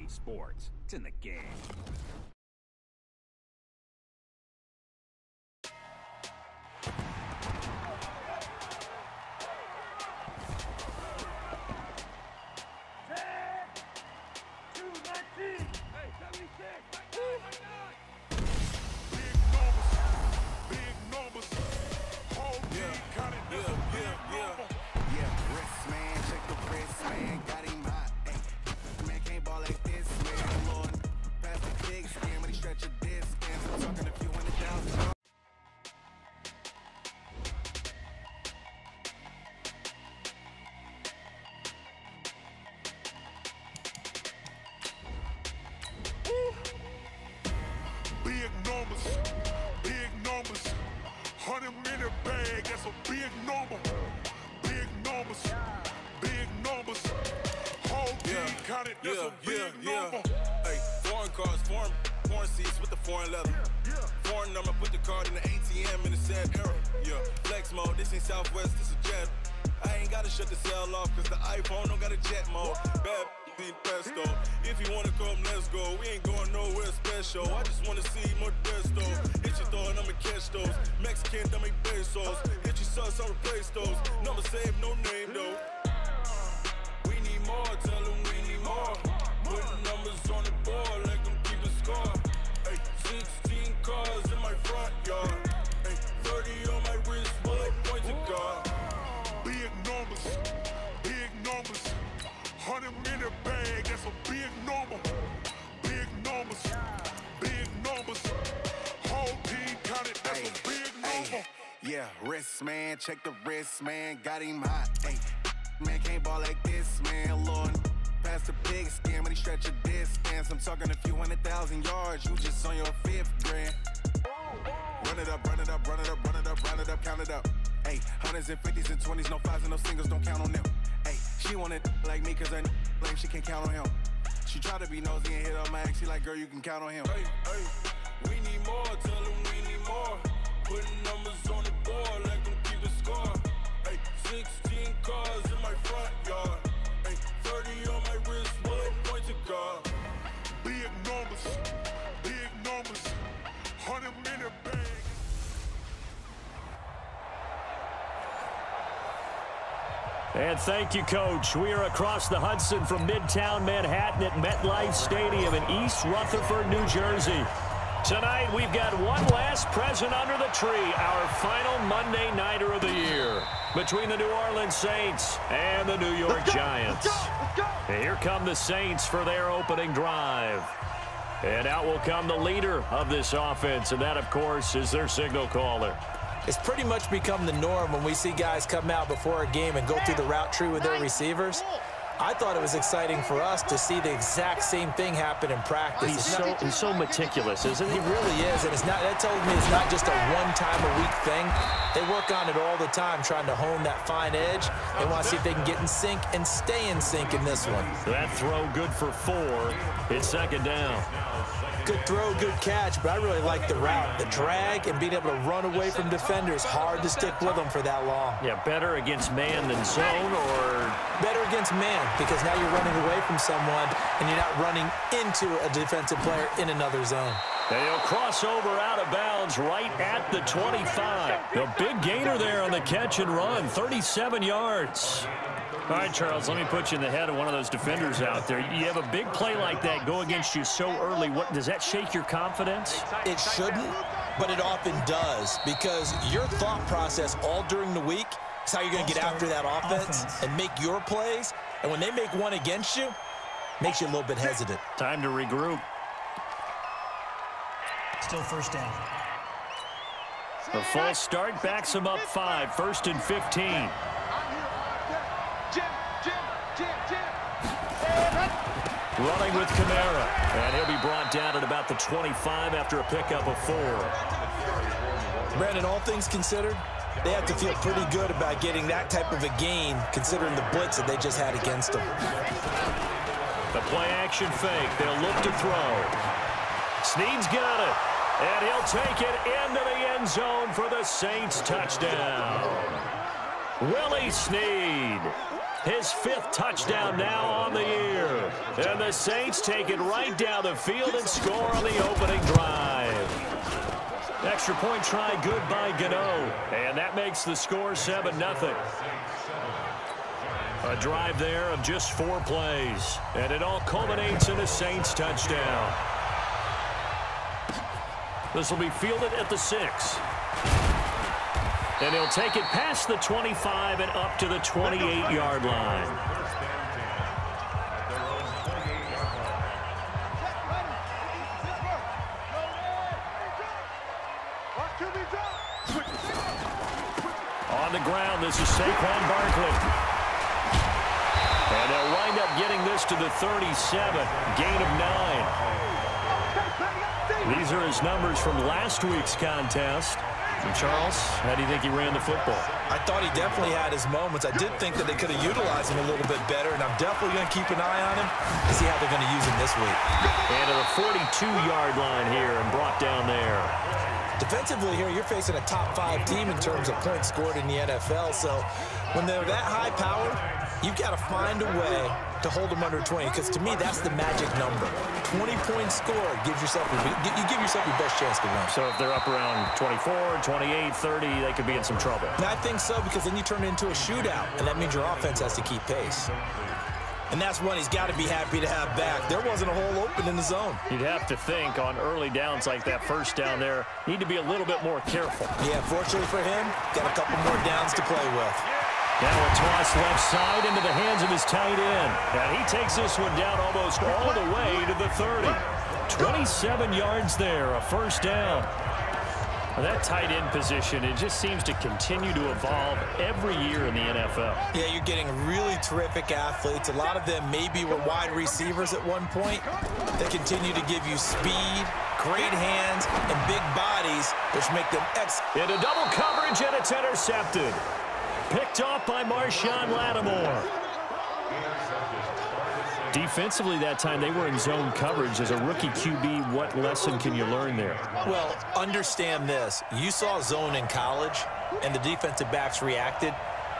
sports. It's in the game. Big numbers, 100-minute bag, that's a big number. Big numbers, whole team counted, that's a big number. Hey, foreign cars, foreign seats with the foreign leather. Foreign number, put the card in the ATM in the sad era. Yeah, flex mode, this ain't Southwest, this is Jet. I ain't gotta shut the cell off, cause the iPhone don't got a jet mode. Bad beat pesto. If you wanna come, let's go. We ain't going nowhere special. I just wanna see more desto. Hit your throw and I'ma catch those. Mexican, dummy pesos. Hit your sauce, I'll replace those. Number saved, no name though. We need more, tell them we need more. Putting numbers on the board, let them keep a score. Hey, 16 cars in my front yard. Hey, 30 on my wrist, bullet point to God. Big numbers, 100-minute bag, that's a big number. Big numbers, whole team counted, that's a big number. Yeah, wrist man, check the wrist man, got him hot. Hey, man can't ball like this, man. Lord, past the big skin when he stretch a distance. I'm talking a few 100,000 yards, you just on your 5th grand. Run it up, count it up. Hey, hundreds and 50s and 20s, no 5s and no singles, don't count on them. Hey, she want it like me, cause her like she can count on him. She try to be nosy and hit up my ex, she like, girl, you can count on him. Hey, we need more, tell them we need more. Putting numbers on the board, let them keep the score. Hey, 16 cars in my front yard. Hey, 30 on my wrist, bullet point to God. Big numbers, 100-minute bag. And thank you, Coach. We are across the Hudson from Midtown Manhattan at MetLife Stadium in East Rutherford, New Jersey. Tonight, we've got one last present under the tree, our final Monday Nighter of the year, between the New Orleans Saints and the New York Giants. And here come the Saints for their opening drive. And out will come the leader of this offense, and that, of course, is their signal caller. It's pretty much become the norm when we see guys come out before a game and go through the route tree with their receivers. I thought it was exciting for us to see the exact same thing happen in practice. He's so meticulous, isn't he? He really is, and that tells me it's not just a one-time-a-week thing. They work on it all the time, trying to hone that fine edge. They want to see if they can get in sync and stay in sync in this one. That throw good for 4. It's second down. Good throw, good catch, but I really like the route. The drag and being able to run away from defenders, hard to stick with them for that long. Yeah, better against man than zone, or? Better against man, because now you're running away from someone and you're not running into a defensive player in another zone. They'll cross over out of bounds right at the 25. A big gainer there on the catch and run, 37 yards. All right, Charles, let me put you in the head of one of those defenders out there. You have a big play like that go against you so early. What does that shake your confidence? It shouldn't, but it often does, because your thought process all during the week is how you're going to get after that offense and make your plays. And when they make one against you, makes you a little bit hesitant. Time to regroup. Still first down. The false start backs him up 5, 1st and 15. Running with Kamara, and he'll be brought down at about the 25 after a pickup of 4. Brandon, all things considered, they have to feel pretty good about getting that type of a gain, considering the blitz that they just had against them. The play-action fake. They'll look to throw. Snead's got it, and he'll take it into the end zone for the Saints touchdown. Willie Snead. His 5th touchdown now on the year. And the Saints take it right down the field and score on the opening drive. Extra point try good by Gano. And that makes the score 7-0. A drive there of just 4 plays. And it all culminates in a Saints touchdown. This will be fielded at the 6. And he'll take it past the 25 and up to the 28-yard line. On the ground, this is Saquon Barkley. And they'll wind up getting this to the 37, gain of 9. These are his numbers from last week's contest. And Charles, how do you think he ran the football? I thought he definitely had his moments. I did think that they could have utilized him a little bit better, and I'm definitely going to keep an eye on him to see how they're going to use him this week. And to the 42-yard line here and brought down there. Defensively here, you're facing a top 5 team in terms of points scored in the NFL, so when they're that high powered, you've got to find a way to hold them under 20, because to me, that's the magic number. 20 points scored gives yourself, you give yourself your best chance to win. So if they're up around 24, 28, 30, they could be in some trouble. And I think so, because then you turn it into a shootout, and that means your offense has to keep pace. And that's one he's got to be happy to have back. There wasn't a hole open in the zone. You'd have to think on early downs like that first down there, need to be a little bit more careful. Yeah, fortunately for him, got a couple more downs to play with. Now a toss left side into the hands of his tight end. And he takes this one down almost all the way to the 30. 27 yards there, a first down. Well, that tight end position, it just seems to continue to evolve every year in the NFL. Yeah, you're getting really terrific athletes. A lot of them maybe were wide receivers at one point. They continue to give you speed, great hands, and big bodies, which make them excellent. Into double coverage, and it's intercepted. Picked off by Marshawn Lattimore. Defensively that time, they were in zone coverage. As a rookie QB, what lesson can you learn there? Well, understand this. You saw zone in college, and the defensive backs reacted,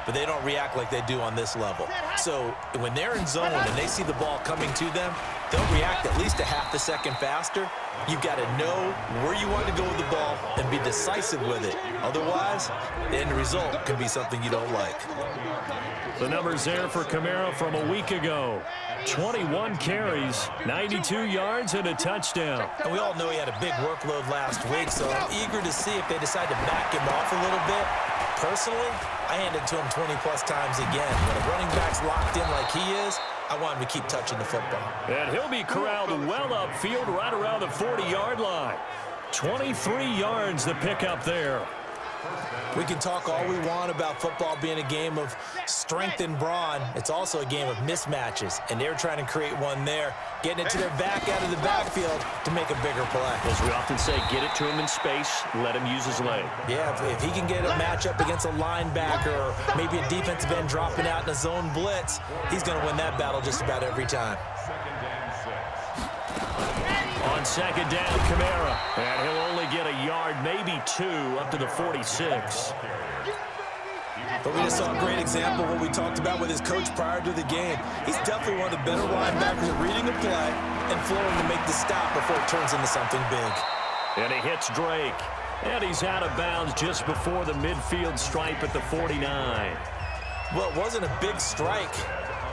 but they don't react like they do on this level. So when they're in zone and they see the ball coming to them, they'll react at least a half a second faster. You've got to know where you want to go with the ball and be decisive with it. Otherwise, the end result can be something you don't like. The numbers there for Kamara from a week ago. 21 carries, 92 yards, and a touchdown. And we all know he had a big workload last week, so I'm eager to see if they decide to back him off a little bit. Personally, I hand it to him 20-plus times again. When a running back's locked in like he is, I want him to keep touching the football. And he'll be corralled well upfield right around the 40-yard line. 23 yards the pickup there. We can talk all we want about football being a game of strength and brawn. It's also a game of mismatches, and they're trying to create one there, getting it to their back out of the backfield to make a bigger play. As we often say, get it to him in space, let him use his leg. Yeah, if he can get a matchup against a linebacker or maybe a defensive end dropping out in a zone blitz, he's going to win that battle just about every time. On second down, Kamara. And he'll only get a yard, maybe 2, up to the 46. But we just saw a great example of what we talked about with his coach prior to the game. He's definitely one of the better linebackers at reading a play and flowing to make the stop before it turns into something big. And he hits Drake. And he's out of bounds just before the midfield stripe at the 49. Well, it wasn't a big strike,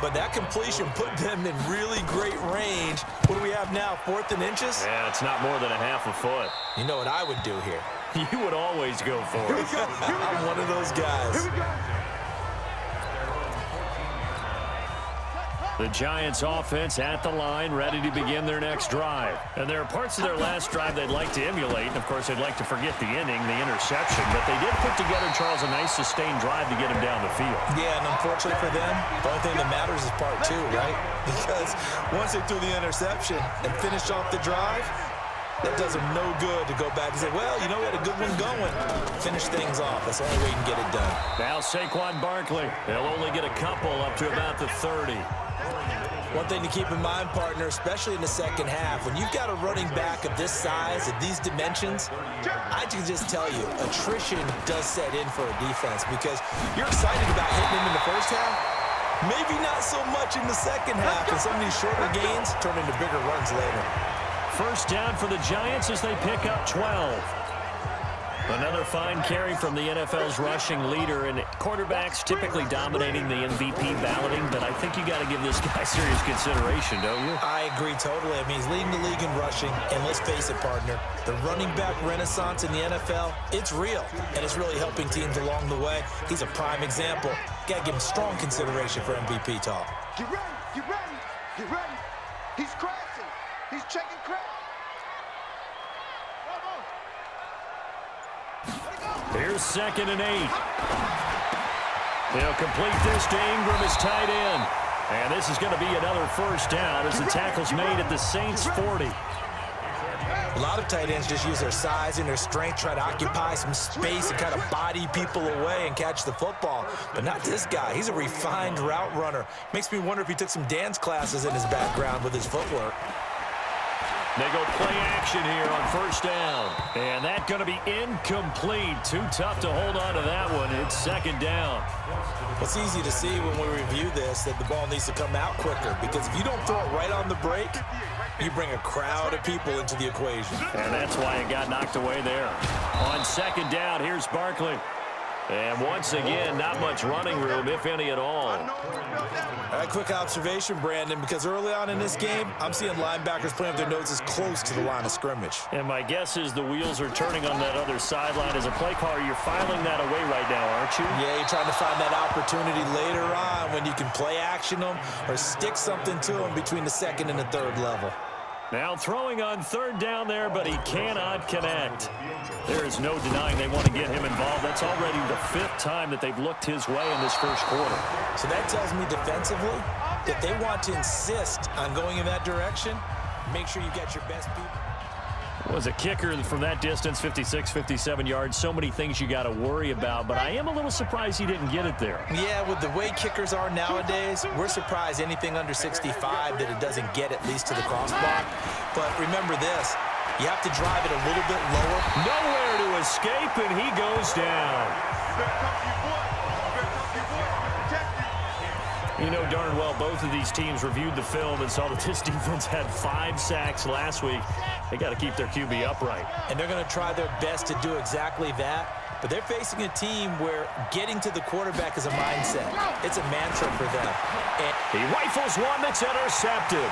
but that completion put them in really great range. What do we have now, 4th and inches? Yeah, it's not more than a half a foot. You know what I would do here? You would always go for it. I'm one of those guys. The Giants offense at the line, ready to begin their next drive. And there are parts of their last drive they'd like to emulate. And, of course, they'd like to forget the inning, the interception. But they did put together, Charles, a nice sustained drive to get him down the field. Yeah, and unfortunately for them, the only thing that matters is part 2, right? Because once they threw the interception and finished off the drive, that does them no good to go back and say, well, you know, we had a good one going. Finish things off. That's the only way you can get it done. Now Saquon Barkley. They'll only get a couple up to about the 30. One thing to keep in mind, partner, especially in the second half, when you've got a running back of this size, of these dimensions, I can just tell you, attrition does set in for a defense because you're excited about hitting him in the first half, maybe not so much in the second half, and some of these shorter gains turn into bigger runs later. First down for the Giants as they pick up 12. Another fine carry from the NFL's rushing leader, and quarterbacks typically dominating the MVP balloting, but I think you got to give this guy serious consideration, don't you? I agree totally. I mean, he's leading the league in rushing, and let's face it, partner, the running back renaissance in the NFL, it's real, and it's really helping teams along the way. He's a prime example. Got to give him strong consideration for MVP talk. Get ready, get ready, get ready. He's crashing. He's checking crash. Here's 2nd and 8. They'll complete this to Ingram as tight end. And this is going to be another first down as the tackle's made at the Saints' 40. A lot of tight ends just use their size and their strength, try to occupy some space and kind of body people away and catch the football. But not this guy. He's a refined route runner. Makes me wonder if he took some dance classes in his background with his footwork. They go play action here on first down. And that's going to be incomplete. Too tough to hold on to that one. It's 2nd down. It's easy to see when we review this that the ball needs to come out quicker, because if you don't throw it right on the break, you bring a crowd of people into the equation. And that's why it got knocked away there. On 2nd down, here's Barkley. And once again, not much running room, if any at all. All right, quick observation, Brandon, because early on in this game, I'm seeing linebackers playing with their noses close to the line of scrimmage. And my guess is the wheels are turning on that other sideline. As a play caller, you're filing that away right now, aren't you? Yeah, you're trying to find that opportunity later on when you can play action them or stick something to them between the 2nd and the 3rd level. Now throwing on 3rd down there, but he cannot connect. There is no denying they want to get him involved. That's already the 5th time that they've looked his way in this first quarter. So that tells me defensively that they want to insist on going in that direction. Make sure you get your best people. Was a kicker from that distance, 56, 57 yards. So many things you got to worry about, but I am a little surprised he didn't get it there. Yeah, with the way kickers are nowadays, we're surprised anything under 65 that it doesn't get at least to the crossbar. But remember this, you have to drive it a little bit lower. Nowhere to escape, and he goes down. You know darn well both of these teams reviewed the film and saw that this defense had 5 sacks last week. They got to keep their QB upright. And they're going to try their best to do exactly that. But they're facing a team where getting to the quarterback is a mindset. It's a mantra for them. And he rifles one that's intercepted.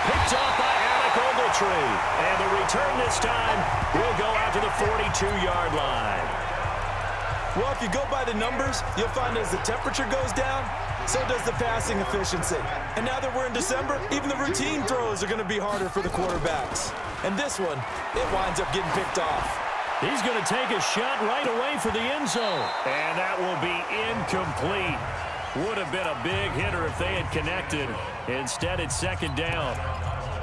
Picked off by Alec Ogletree. And the return this time will go out to the 42-yard line. Well, if you go by the numbers, you'll find as the temperature goes down, so does the passing efficiency. And now that we're in December, even the routine throws are going to be harder for the quarterbacks. And this one, it winds up getting picked off. He's going to take a shot right away for the end zone. And that will be incomplete. Would have been a big hitter if they had connected. Instead, it's 2nd down.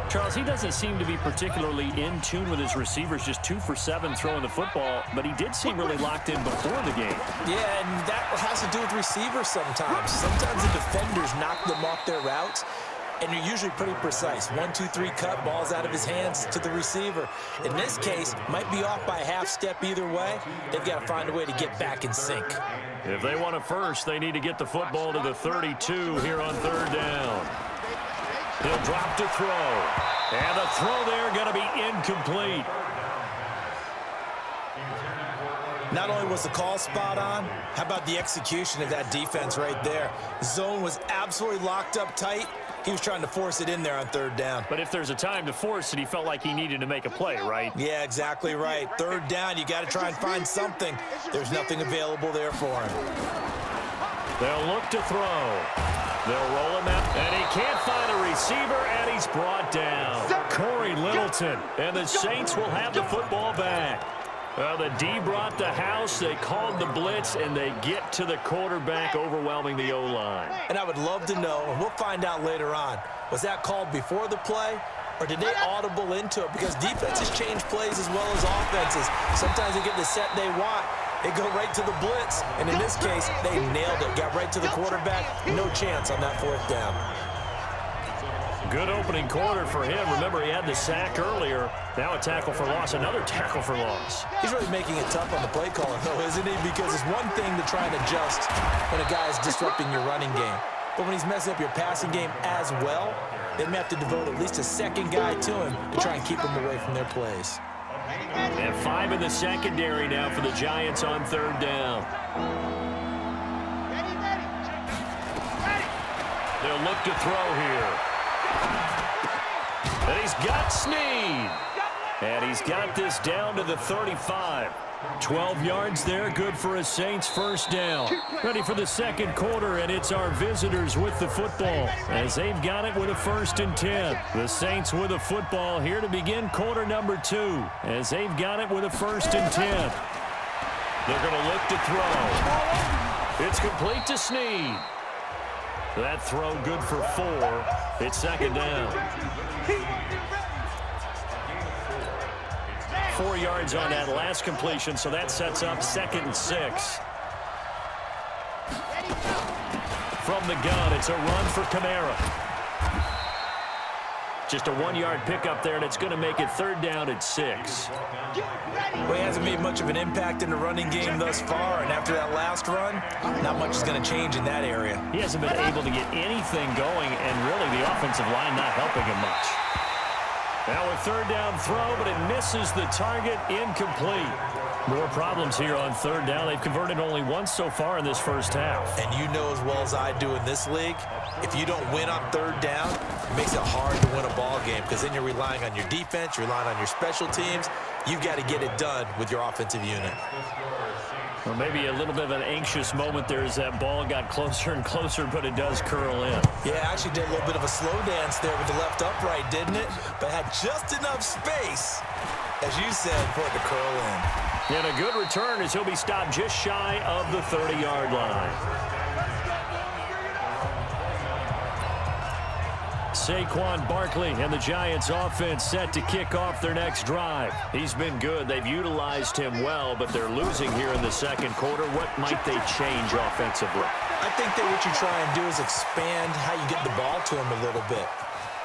Charles, he doesn't seem to be particularly in tune with his receivers, just 2 for 7 throwing the football, but he did seem really locked in before the game. Yeah, and that has to do with receivers sometimes. Sometimes the defenders knock them off their routes, and they're usually pretty precise. 1, 2, 3 cut, balls out of his hands to the receiver. In this case, might be off by a half step either way. They've got to find a way to get back in sync. If they want it first, they need to get the football to the 32 here on 3rd down. He'll drop to throw. And the throw there going to be incomplete. Not only was the call spot on, how about the execution of that defense right there? Zone was absolutely locked up tight. He was trying to force it in there on 3rd down. But if there's a time to force it, he felt like he needed to make a play, right? Yeah, exactly right. 3rd down, you got to try and find something. There's nothing available there for him. They'll look to throw. They'll roll him out, and he can't find a receiver, and he's brought down. Corey Littleton, and the Saints will have the football back. Well, the D brought the house, they called the blitz, and they get to the quarterback, overwhelming the O-line. And I would love to know, and we'll find out later on, was that called before the play, or did they audible into it? Because defenses change plays as well as offenses. Sometimes they get the set they want. They go right to the blitz, and in this case, they nailed it. Got right to the quarterback, no chance on that 4th down. Good opening quarter for him. Remember, he had the sack earlier. Now a tackle for loss, another tackle for loss. He's really making it tough on the play caller, though, isn't he? Because it's one thing to try and adjust when a guy is disrupting your running game. But when he's messing up your passing game as well, they may have to devote at least a second guy to him to try and keep him away from their plays. And 5 in the secondary now for the Giants on 3rd down. They'll look to throw here. And he's got Snead. And he's got this down to the 35. 12 yards there, good for a Saints first down. Ready for the second quarter, and it's our visitors with the football as they've got it with a 1st and 10. The Saints with a football here to begin quarter number 2 as they've got it with a 1st and 10. They're going to look to throw. It's complete to Snead. That throw good for 4. It's 2nd down. 4 yards on that last completion, so that sets up 2nd and 6. From the gun, it's a run for Kamara. Just a 1-yard pickup there, and it's going to make it 3rd down and 6. Well, he hasn't made much of an impact in the running game thus far, and after that last run, not much is going to change in that area. He hasn't been able to get anything going, and really the offensive line not helping him much. Now a 3rd down throw, but it misses the target, incomplete. More problems here on 3rd down. They've converted only once so far in this first half. And you know as well as I do in this league, if you don't win on 3rd down, it makes it hard to win a ball game because then you're relying on your defense, you're relying on your special teams. You've got to get it done with your offensive unit. Well, maybe a little bit of an anxious moment there as that ball got closer and closer, but it does curl in. Yeah, actually did a little bit of a slow dance there with the left upright, didn't it? But had just enough space, as you said, for it to curl in. And a good return as he'll be stopped just shy of the 30-yard line. Saquon Barkley and the Giants offense set to kick off their next drive. He's been good. They've utilized him well, but they're losing here in the second quarter. What might they change offensively? I think that what you try and do is expand how you get the ball to him a little bit.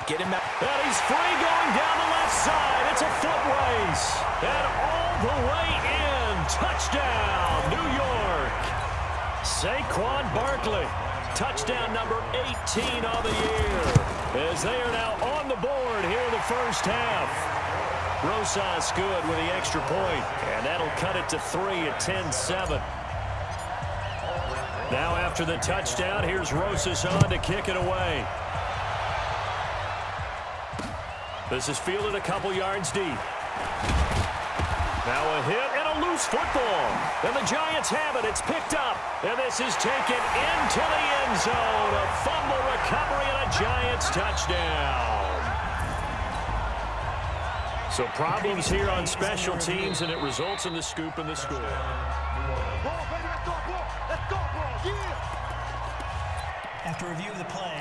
Get him out. And he's free going down the left side. It's a foot race. And all the way in. Touchdown, New York. Saquon Barkley. Touchdown number 18 on the year. As they are now on the board here in the first half. Rosas good with the extra point. And that'll cut it to 3 at 10-7. Now after the touchdown, here's Rosas on to kick it away. This is fielded a couple yards deep. Now a hit and a loose football. And the Giants have it. It's picked up. And this is taken into the end zone. A fumble recovery and a Giants touchdown. So problems here on special teams, and it results in the scoop and the score. After review of the play,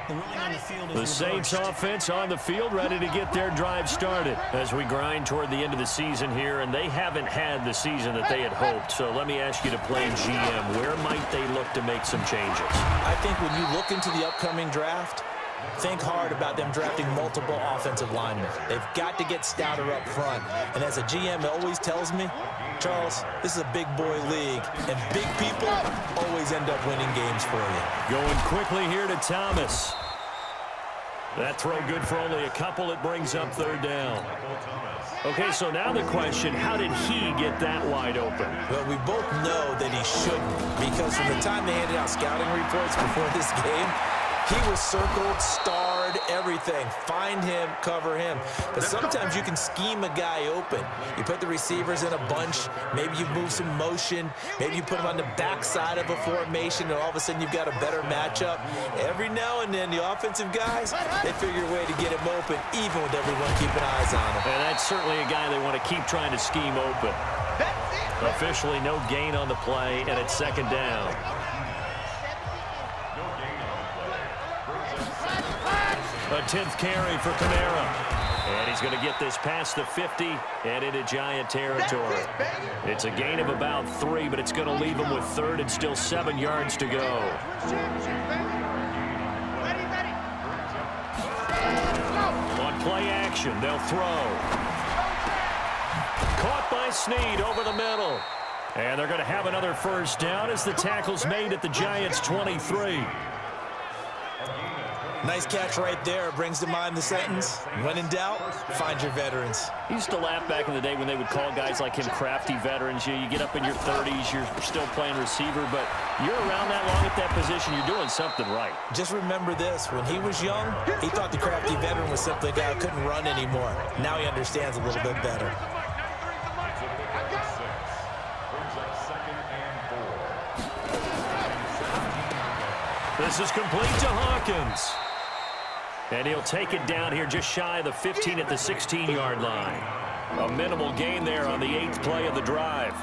the ruling on the field is the Saints offense on the field, ready to get their drive started as we grind toward the end of the season here, and they haven't had the season that they had hoped. So let me ask you to play GM. Where might they look to make some changes? I think when you look into the upcoming draft, think hard about them drafting multiple offensive linemen. They've got to get stouter up front. And as a GM always tells me, Charles, this is a big boy league, and big people always end up winning games for you. Going quickly here to Thomas. That throw good for only a couple. It brings up 3rd down. Okay, so now the question, how did he get that wide open? Well, we both know that he shouldn't, because from the time they handed out scouting reports before this game, he was circled, starred, everything. Find him, cover him. But sometimes you can scheme a guy open. You put the receivers in a bunch. Maybe you move some motion. Maybe you put them on the backside of a formation, and all of a sudden you've got a better matchup. Every now and then, the offensive guys, they figure a way to get him open, even with everyone keeping eyes on him. And that's certainly a guy they want to keep trying to scheme open. Officially no gain on the play, and it's 2nd down. A 10th carry for Kamara. And he's going to get this past the 50 and into Giant territory. It's a gain of about 3, but it's going to leave him with 3rd and still 7 yards to go. play action. They'll throw. Caught by Snead over the middle. And they're going to have another first down as the tackle's made at the Giants' 23. Nice catch right there. Brings to mind the sentence, when in doubt, find your veterans. I used to laugh back in the day when they would call guys like him crafty veterans. You get up in your 30s, you're still playing receiver, but you're around that long at that position, you're doing something right. Just remember this. When he was young, he thought the crafty veteran was simply a guy who couldn't run anymore. Now he understands a little bit better. This is complete to Hawkins. And he'll take it down here just shy of the 15 at the 16-yard line. A minimal gain there on the 8th play of the drive.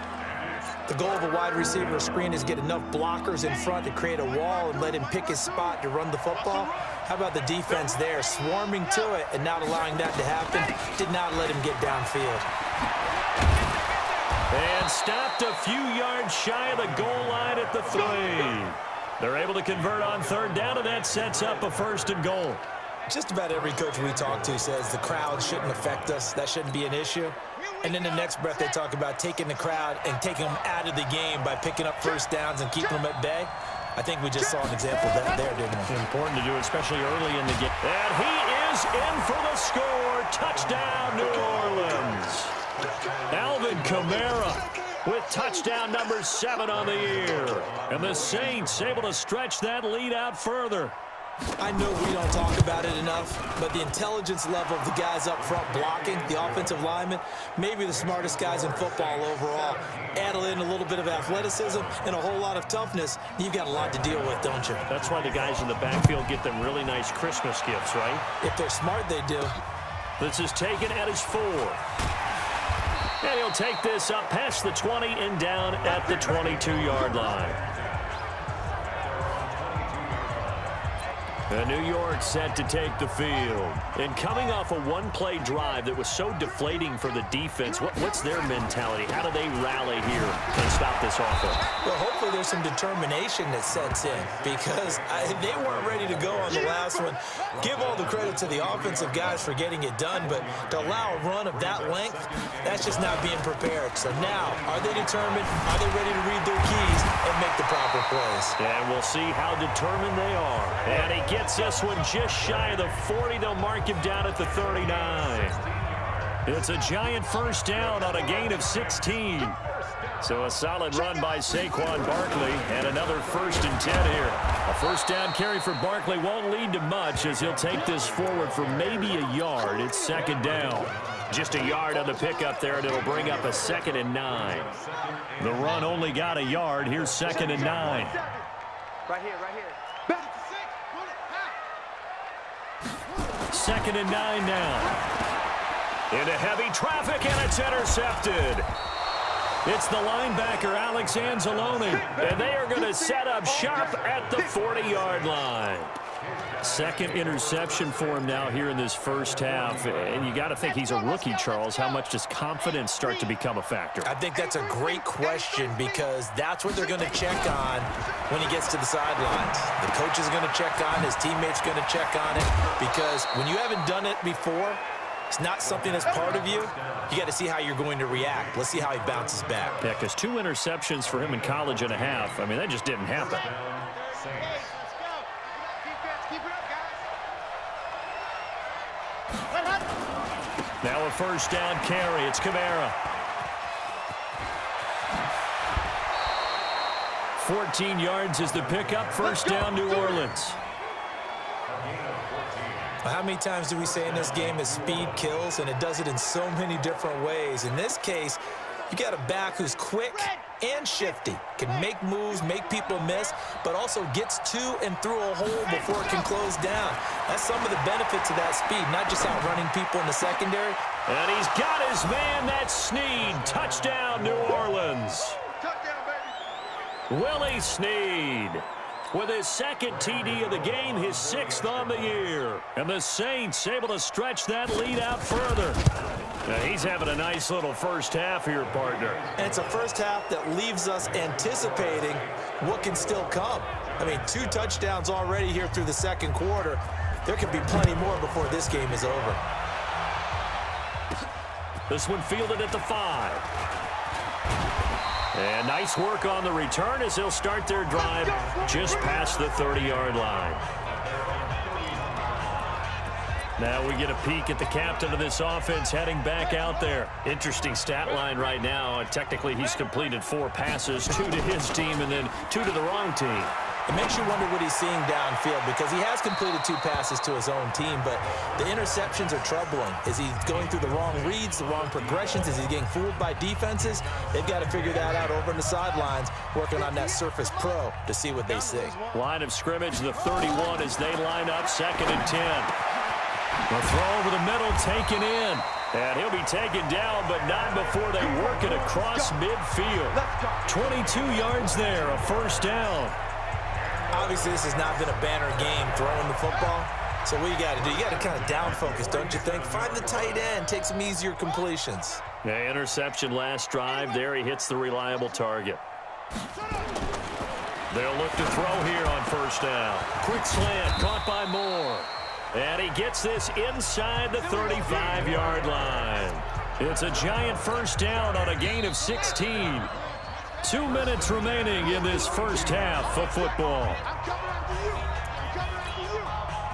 The goal of a wide receiver screen is get enough blockers in front to create a wall and let him pick his spot to run the football. How about the defense there, swarming to it and not allowing that to happen? Did not let him get downfield. And stopped a few yards shy of the goal line at the 3. They're able to convert on 3rd down, and that sets up a 1st and goal. Just about every coach we talk to says the crowd shouldn't affect us. That shouldn't be an issue. And in the next breath, they talk about taking the crowd and taking them out of the game by picking up first downs and keeping them at bay. I think we just saw an example of that there, didn't we? It's important to do, especially early in the game. And he is in for the score. Touchdown, New Orleans. Alvin Kamara with touchdown number 7 on the year. And the Saints able to stretch that lead out further. I know we don't talk about it enough, but the intelligence level of the guys up front blocking, the offensive linemen, maybe the smartest guys in football overall. Add in a little bit of athleticism and a whole lot of toughness, you've got a lot to deal with, don't you? That's why the guys in the backfield get them really nice Christmas gifts, right? If they're smart, they do. This is taken at his 4. And he'll take this up past the 20 and down at the 22-yard line. And New York set to take the field. And coming off a one-play drive that was so deflating for the defense, what's their mentality? How do they rally here and stop this offense? Well, hopefully there's some determination that sets in because they weren't ready to go on the last one. Give all the credit to the offensive guys for getting it done, but to allow a run of that length, that's just not being prepared. So now, are they determined? Are they ready to read their keys and make the proper plays? And we'll see how determined they are. And he gets this one just shy of the 40. They'll mark him down at the 39. It's a Giant first down on a gain of 16. So a solid run by Saquon Barkley and another 1st and 10 here. A first down carry for Barkley won't lead to much as he'll take this forward for maybe a yard. It's 2nd down. Just a yard on the pickup there, and it'll bring up a 2nd and 9. The run only got a yard. Here's 2nd and 9. Right here, right here. 2nd and 9 now. Into heavy traffic, and it's intercepted. It's the linebacker, Alex Anzalone, and they are going to set up shop at the 40-yard line. 2nd interception for him now here in this first half. And you got to think he's a rookie, Charles. How much does confidence start to become a factor? I think that's a great question because that's what they're going to check on when he gets to the sidelines. The coach is going to check on, his teammates going to check on it because when you haven't done it before, it's not something that's part of you. You got to see how you're going to react. Let's see how he bounces back. Yeah, because 2 interceptions for him in college and a half. I mean, that just didn't happen. Now a first down carry. It's Kamara. 14 yards is the pickup. First down, New Orleans. How many times do we say in this game that speed kills, and it does it in so many different ways? In this case, you got a back who's quick and shifty, can make moves, make people miss, but also gets to and through a hole before it can close down. That's some of the benefits of that speed, not just outrunning people in the secondary. And he's got his man, that's Snead. Touchdown, New Orleans. Touchdown, baby. Willie Snead with his 2nd TD of the game, his 6th on the year. And the Saints able to stretch that lead out further. Now he's having a nice little first half here, partner. And it's a first half that leaves us anticipating what can still come. I mean, 2 touchdowns already here through the 2nd quarter. There could be plenty more before this game is over. This one fielded at the 5. And nice work on the return as they'll start their drive just past the 30-yard line. Now we get a peek at the captain of this offense heading back out there. Interesting stat line right now. Technically, he's completed 4 passes, 2 to his team and then 2 to the wrong team. It makes you wonder what he's seeing downfield because he has completed 2 passes to his own team, but the interceptions are troubling. Is he going through the wrong reads, the wrong progressions? Is he getting fooled by defenses? They've got to figure that out over on the sidelines, working on that Surface Pro to see what they see. Line of scrimmage, the 31 as they line up, 2nd and 10. The throw over the middle, taken in. And he'll be taken down, but not before they work it across midfield. 22 yards there, a first down. Obviously, this has not been a banner game throwing the football. So what you got to do, you got to kind of down focus, don't you think? Find the tight end, take some easier completions. Yeah, interception last drive. There he hits the reliable target. They'll look to throw here on first down. Quick slant, caught by Moore. And he gets this inside the 35-yard line. It's a giant first down on a gain of 16. 2 minutes remaining in this first half of football.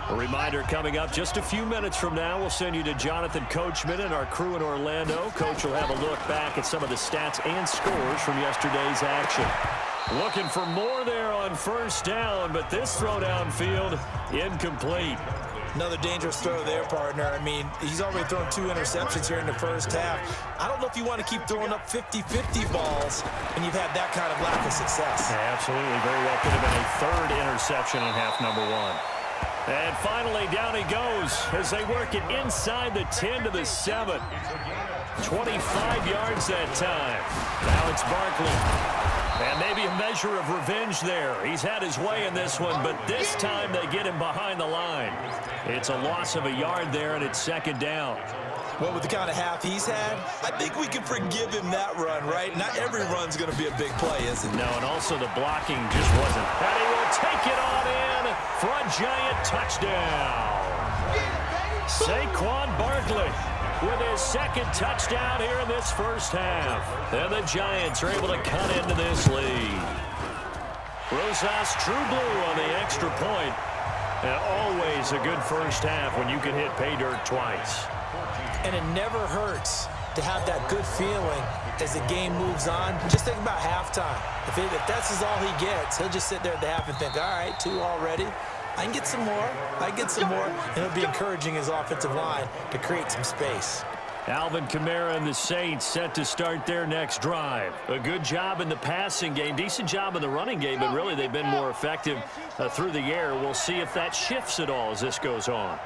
A reminder coming up just a few minutes from now. We'll send you to Jonathan Coachman and our crew in Orlando. Coach will have a look back at some of the stats and scores from yesterday's action. Looking for more there on first down, but this throw downfield incomplete. Another dangerous throw there, partner. I mean, he's already thrown 2 interceptions here in the first half. I don't know if you want to keep throwing up 50-50 balls when you've had that kind of lack of success. Yeah, absolutely. Very well could have been a 3rd interception in half number 1. And finally, down he goes as they work it inside the 10 to the 7. 25 yards that time. Now it's Barkley. And maybe a measure of revenge there. He's had his way in this one, but this time they get him behind the line. It's a loss of a yard there, and it's 2nd down. Well, with the kind of half he's had, I think we can forgive him that run, right? Not every run's going to be a big play, is it? No, and also the blocking just wasn't. And he will take it on in for a giant touchdown. Saquon Barkley with his 2nd touchdown here in this first half. And the Giants are able to cut into this lead. Rosas True Blue on the extra point. And always a good first half when you can hit pay dirt twice. And it never hurts to have that good feeling as the game moves on. Just think about halftime. If that's all he gets, he'll just sit there at the half and think, all right, 2 already. I can get some more. I can get some more. And it'll be encouraging his offensive line to create some space. Alvin Kamara and the Saints set to start their next drive. A good job in the passing game, decent job in the running game, but really they've been more effective through the air. We'll see if that shifts at all as this goes on.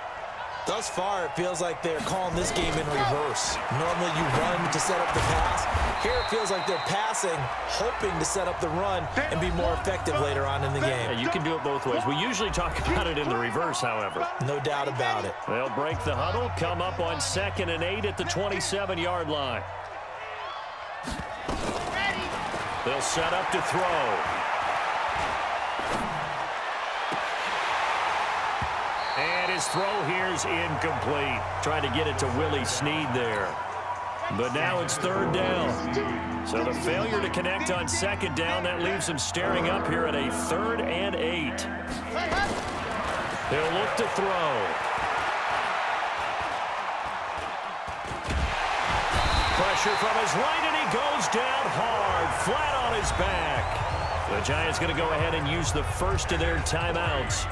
Thus far, it feels like they're calling this game in reverse. Normally you run to set up the pass. Here it feels like they're passing, hoping to set up the run and be more effective later on in the game. Yeah, you can do it both ways. We usually talk about it in the reverse, however. No doubt about it. They'll break the huddle, come up on 2nd and 8 at the 27-yard line. They'll set up to throw. And his throw here's incomplete. Trying to get it to Willie Snead there. But now it's 3rd down. So the failure to connect on 2nd down, that leaves him staring up here at a 3rd and 8. He'll look to throw. Pressure from his right, and he goes down hard, flat on his back. The Giants going to go ahead and use the first of their timeouts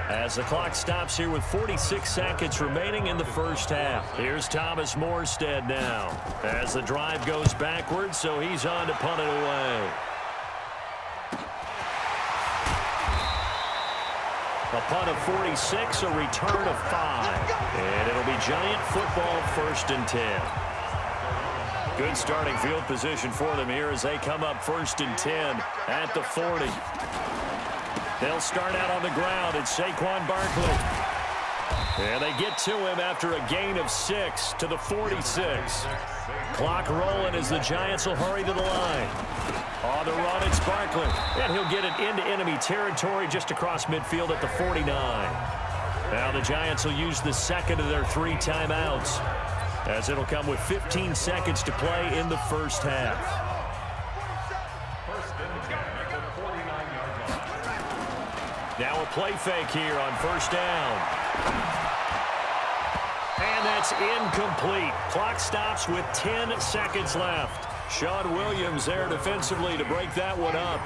as the clock stops here with 46 seconds remaining in the first half. Here's Thomas Morstead now as the drive goes backwards, so he's on to punt it away. A punt of 46, a return of 5. And it'll be Giant football 1st and 10. Good starting field position for them here as they come up 1st and 10 at the 40. They'll start out on the ground. It's Saquon Barkley. And they get to him after a gain of 6 to the 46. Clock rolling as the Giants will hurry to the line. On the run, it's Barkley. And he'll get it into enemy territory just across midfield at the 49. Now the Giants will use the 2nd of their 3 timeouts. as it'll come with 15 seconds to play in the first half. Now a play fake here on first down. And that's incomplete. Clock stops with 10 seconds left. Sean Williams there defensively to break that one up.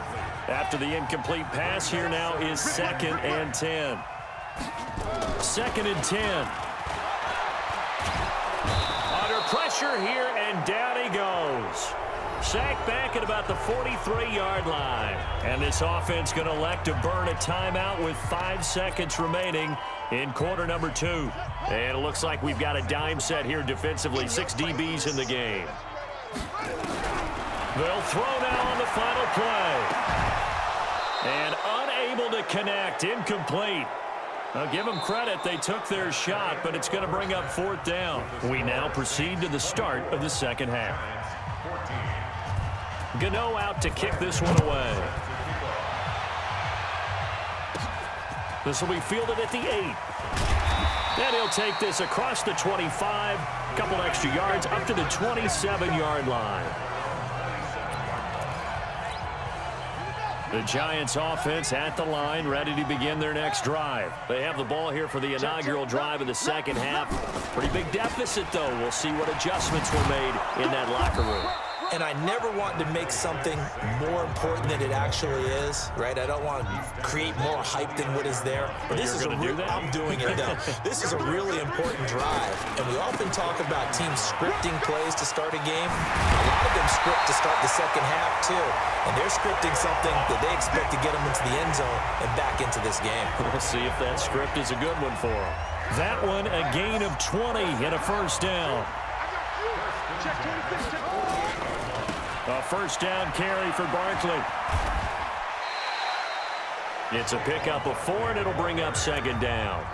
After the incomplete pass, here now is 2nd and 10. 2nd and 10. Under pressure here, and down he goes. Sacked back at about the 43-yard line. And this offense going to elect to burn a timeout with 5 seconds remaining in quarter number 2. And it looks like we've got a dime set here defensively. 6 DBs in the game. They'll throw now on the final play. And unable to connect. Incomplete. I'll give them credit. They took their shot, but it's going to bring up 4th down. We now proceed to the start of the second half. Gano out to kick this one away. This will be fielded at the 8. And he'll take this across the 25. A couple extra yards up to the 27-yard line. The Giants offense at the line, ready to begin their next drive. They have the ball here for the inaugural drive of the second half. Pretty big deficit, though. We'll see what adjustments were made in that locker room. And I never want to make something more important than it actually is, right? I don't want to create more hype than what is there. But this is I'm doing it, though. This is a really important drive. And we often talk about teams scripting plays to start a game. A lot of them script to start the second half, too. And they're scripting something that they expect to get them into the end zone and back into this game. We'll see if that script is a good one for them. That one, a gain of 20 and a first down. A first down carry for Barkley. It's a pickup of 4, and it'll bring up 2nd down.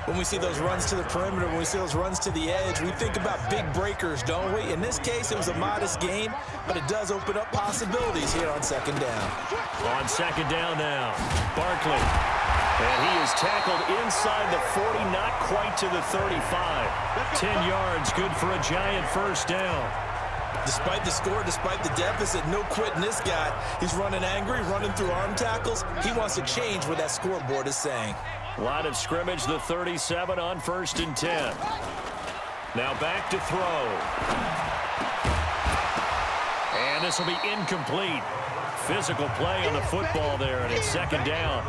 When we see those runs to the perimeter, when we see those runs to the edge, we think about big breakers, don't we? In this case, it was a modest gain, but it does open up possibilities here on 2nd down. On 2nd down now, Barkley. And he is tackled inside the 40, not quite to the 35. 10 yards, good for a Giant first down. Despite the score, despite the deficit, no quitting this guy. He's running angry, running through arm tackles. He wants to change what that scoreboard is saying. Line of scrimmage, the 37 on 1st and 10. Now back to throw. And this will be incomplete. Physical play on the football there, and it's 2nd down.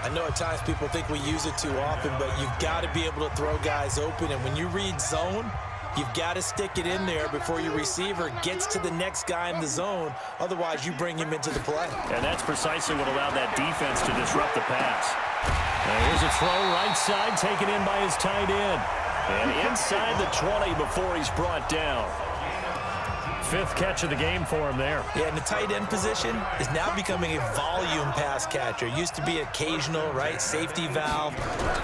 I know at times people think we use it too often, but you've got to be able to throw guys open. And when you read zone, you've got to stick it in there before your receiver gets to the next guy in the zone. Otherwise, you bring him into the play. And that's precisely what allowed that defense to disrupt the pass. Now here's a throw right side, taken in by his tight end. And inside the 20 before he's brought down. 5th catch of the game for him there. Yeah, and the tight end position is now becoming a volume pass catcher. Used to be occasional, right? Safety valve.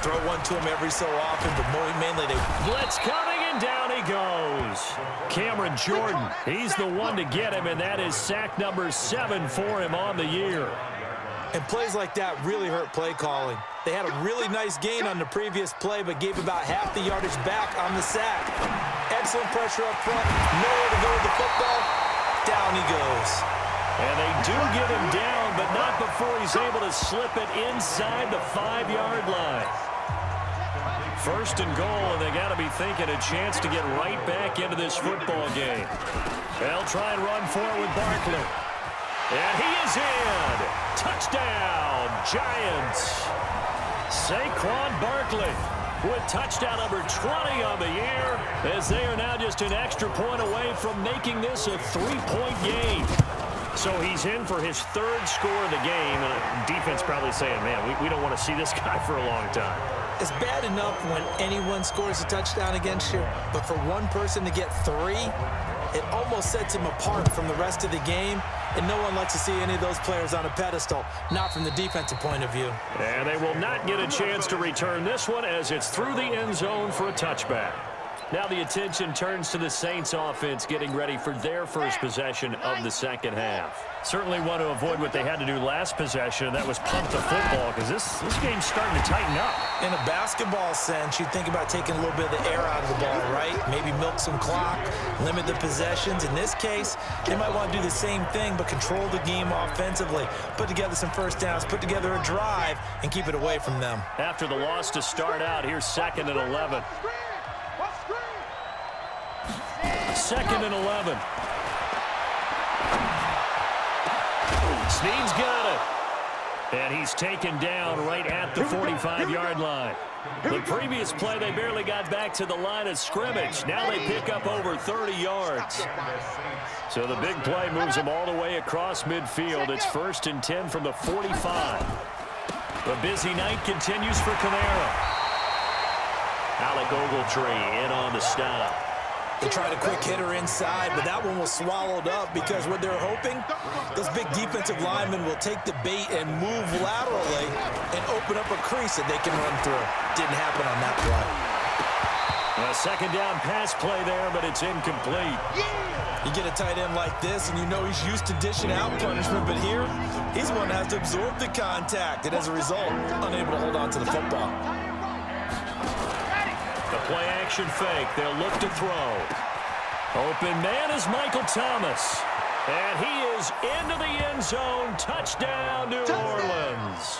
Throw one to him every so often, but more mainly they... Blitz coming, and down he goes. Cameron Jordan, he's the one to get him, and that is sack number 7 for him on the year. And plays like that really hurt play calling. They had a really nice gain on the previous play, but gave about half the yardage back on the sack. Excellent pressure up front. Nowhere to go with the football. Down he goes. And they do get him down, but not before he's able to slip it inside the 5-yard line. 1st and goal, and they got to be thinking a chance to get right back into this football game. They'll try and run for it with Barkley. And he is in. Touchdown, Giants. Saquon Barkley with touchdown number 20 on the year, as they are now just an extra point away from making this a 3-point game. So he's in for his 3rd score of the game, and the defense probably saying, man, we don't want to see this guy for a long time. It's bad enough when anyone scores a touchdown against you, but for one person to get 3, it almost sets him apart from the rest of the game, and no one likes to see any of those players on a pedestal, not from the defensive point of view. And they will not get a chance to return this one, as it's through the end zone for a touchback. Now the attention turns to the Saints offense getting ready for their first possession of the second half. Certainly want to avoid what they had to do last possession, and that was punt the football, because this game's starting to tighten up. In a basketball sense, you think about taking a little bit of the air out of the ball, right? Maybe milk some clock, limit the possessions. In this case, they might want to do the same thing, but control the game offensively. Put together some first downs, put together a drive, and keep it away from them. After the loss to start out, here's 2nd and 11. 2nd and 11. Snead's got it. And he's taken down right at the 45-yard line. The previous play, they barely got back to the line of scrimmage. Now they pick up over 30 yards. So the big play moves them all the way across midfield. It's 1st and 10 from the 45. The busy night continues for Kamara. Alec Ogletree in on the stop. They tried a quick hitter inside, but that one was swallowed up because what they're hoping, those big defensive linemen will take the bait and move laterally and open up a crease that they can run through. Didn't happen on that play. A 2nd down pass play there, but it's incomplete. You get a tight end like this, and you know he's used to dishing out punishment, but here, he's one that has to absorb the contact, and as a result, unable to hold on to the football. The play action fake. They'll look to throw. Open man is Michael Thomas. And he is into the end zone. Touchdown, New Orleans.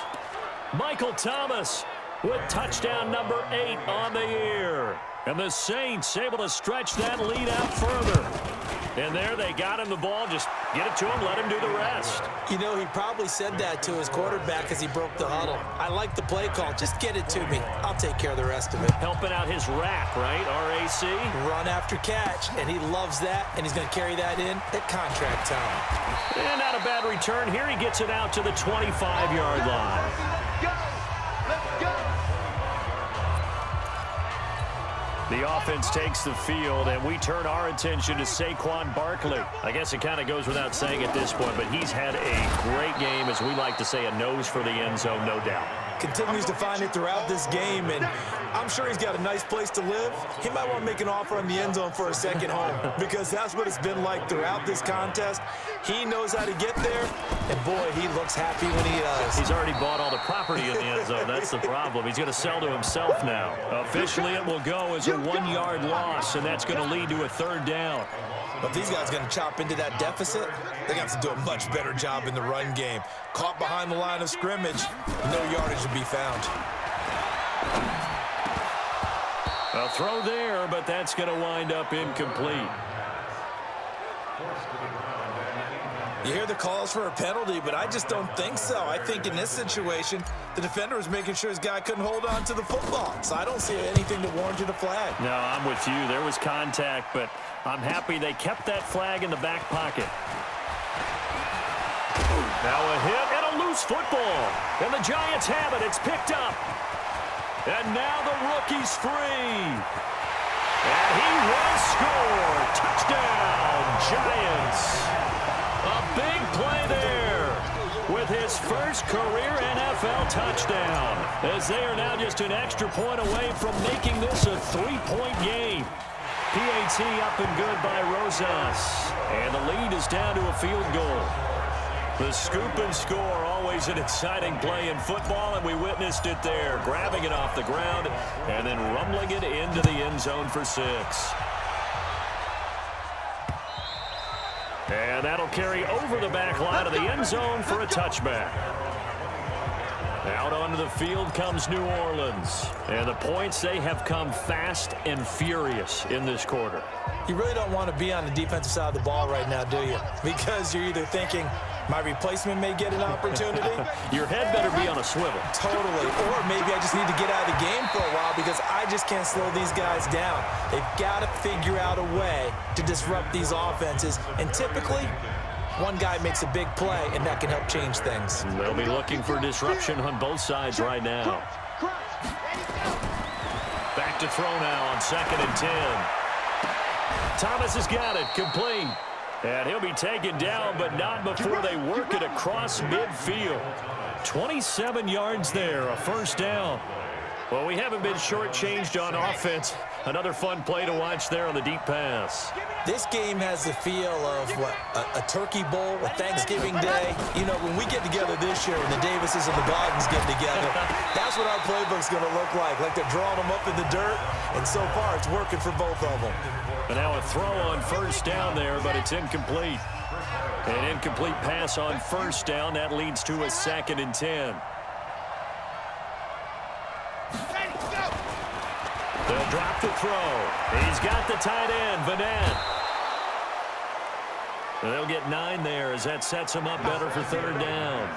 Michael Thomas with touchdown number 8 on the year. And the Saints able to stretch that lead out further. And there they got him the ball. Just get it to him, let him do the rest. You know, he probably said that to his quarterback as he broke the huddle. I like the play call. Just get it to me. I'll take care of the rest of it. Helping out his rack, right? RAC. Run after catch, and he loves that, and he's going to carry that in at contract time. And not a bad return. Here he gets it out to the 25-yard line. Let's go. The offense takes the field, and we turn our attention to Saquon Barkley. I guess it kind of goes without saying at this point, but he's had a great game, as we like to say, a nose for the end zone, no doubt. Continues to find it throughout this game, and I'm sure he's got a nice place to live. He might want to make an offer on the end zone for a second home, because that's what it's been like throughout this contest. He knows how to get there, and boy, he looks happy when he does. He's already bought all the property in the end zone. That's the problem. He's going to sell to himself now. Officially, it will go as a 1-yard loss, and that's going to lead to a 3rd down. But these guys are going to chop into that deficit. They're going to have to do a much better job in the run game. Caught behind the line of scrimmage, no yardage to be found. A throw there, but that's going to wind up incomplete. You hear the calls for a penalty, but I just don't think so. I think in this situation, the defender was making sure his guy couldn't hold on to the football. So I don't see anything to warrant a flag. No, I'm with you. There was contact, but I'm happy they kept that flag in the back pocket. Now a hit and a loose football. And the Giants have it. It's picked up. And now the rookie's free. And he will score. Touchdown, Giants. A big play there with his first career NFL touchdown, as they are now just an extra point away from making this a 3-point game. PAT up and good by Rosas, and the lead is down to a field goal. The scoop and score, always an exciting play in football, and we witnessed it there, grabbing it off the ground and then rumbling it into the end zone for 6. And that'll carry over the back line of the end zone for a touchback. Out onto the field comes New Orleans. And the points, they have come fast and furious in this quarter. You really don't want to be on the defensive side of the ball right now, do you? Because you're either thinking, my replacement may get an opportunity. Your head better be on a swivel. Totally. Or maybe I just need to get out of the game for a while because I just can't slow these guys down. They've got to figure out a way to disrupt these offenses. And typically, one guy makes a big play, and that can help change things. They'll be looking for disruption on both sides right now. Back to throw now on 2nd and 10. Thomas has got it, complete. And he'll be taken down, but not before they work it across midfield. 27 yards there, a 1st down. Well, we haven't been shortchanged on offense. Another fun play to watch there on the deep pass. This game has the feel of, what, a turkey bowl, a Thanksgiving Day. You know, when we get together this year, when the Davises and the Bogdans get together, that's what our playbook's going to look like they're drawing them up in the dirt, and so far it's working for both of them. But now a throw on first down there, but it's incomplete. An incomplete pass on first down. That leads to a 2nd and 10. They'll drop the throw. He's got the tight end, Vanette. They'll get 9 there as that sets him up better for 3rd down.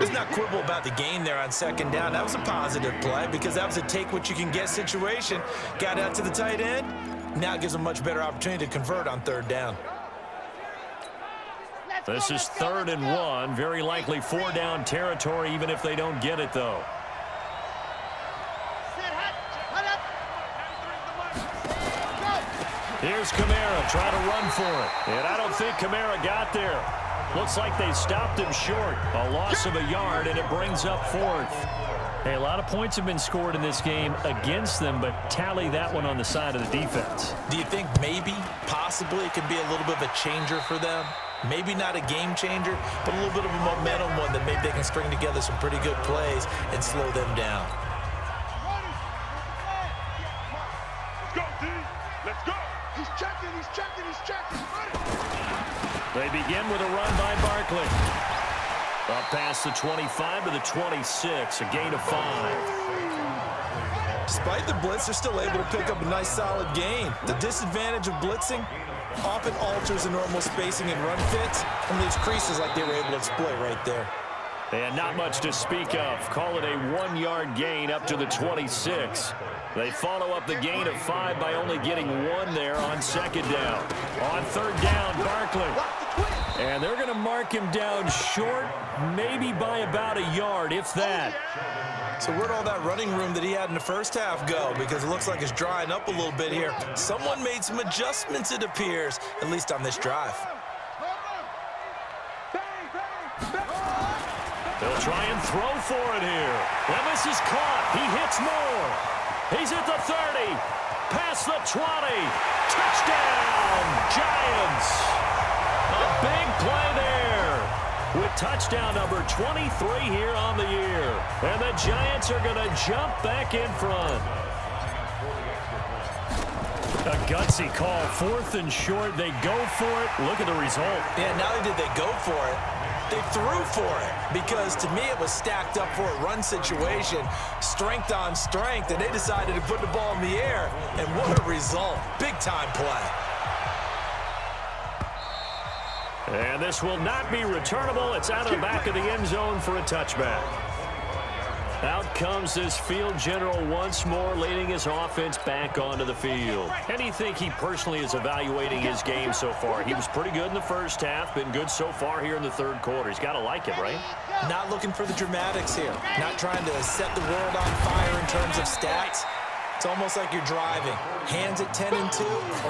Let's not quibble about the gain there on 2nd down. That was a positive play because that was a take-what-you-can-get situation. Got out to the tight end. Now it gives them a much better opportunity to convert on 3rd down. This is 3rd and 1. Very likely 4-down territory, even if they don't get it, though. Here's Kamara trying to run for it. And I don't think Kamara got there. Looks like they stopped him short. A loss of a yard, and it brings up 4th. Hey, a lot of points have been scored in this game against them, but tally that one on the side of the defense. Do you think maybe, possibly, it could be a little bit of a changer for them? Maybe not a game changer, but a little bit of a momentum one that maybe they can string together some pretty good plays and slow them down. Let's go, D. Let's go. He's checking, he's checking, he's checking. They begin with a run by Barkley. Up past the 25 to the 26, a gain of 5. Despite the blitz, they're still able to pick up a nice solid gain. The disadvantage of blitzing often alters the normal spacing and run fits and leaves creases like they were able to exploit right there. And not much to speak of. Call it a 1-yard gain up to the 26. They follow up the gain of 5 by only getting 1 there on 2nd down. On 3rd down, Barkley. And they're going to mark him down short, maybe by about a yard, if that. So where'd all that running room that he had in the first half go? Because it looks like it's drying up a little bit here. Someone made some adjustments, it appears, at least on this drive. They'll try and throw for it here. Levis is caught. He hits more. He's at the 30. Past the 20. Touchdown, Giants. A big play there with touchdown number 23 here on the year. And the Giants are going to jump back in front. A gutsy call. 4th and short. They go for it. Look at the result. Yeah, not only did they go for it, they threw for it, because to me it was stacked up for a run situation, strength on strength, and they decided to put the ball in the air, and what a result. Big-time play. And this will not be returnable. It's out of the back of the end zone for a touchback. Out comes this field general once more, leading his offense back onto the field. How do you think he personally is evaluating his game so far? He was pretty good in the first half, been good so far here in the 3rd quarter. He's got to like it, right? Not looking for the dramatics here. Not trying to set the world on fire in terms of stats. It's almost like you're driving. Hands at 10 and 2,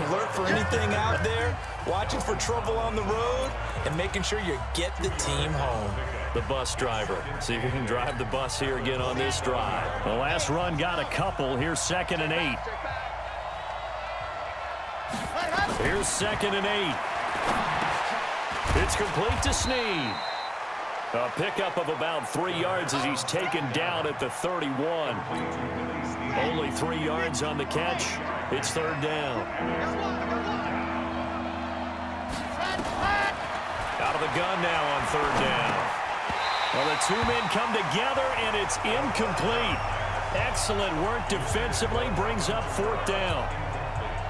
alert for anything out there, watching for trouble on the road, and making sure you get the team home. The bus driver. See if he can drive the bus here again on this drive. The last run got a couple. Here's 2nd and 8. Here's 2nd and 8. It's complete to Snead. A pickup of about 3 yards as he's taken down at the 31. Only 3 yards on the catch. It's 3rd down. Out of the gun now on 3rd down. Well, the 2 men come together, and it's incomplete. Excellent work defensively, brings up 4th down.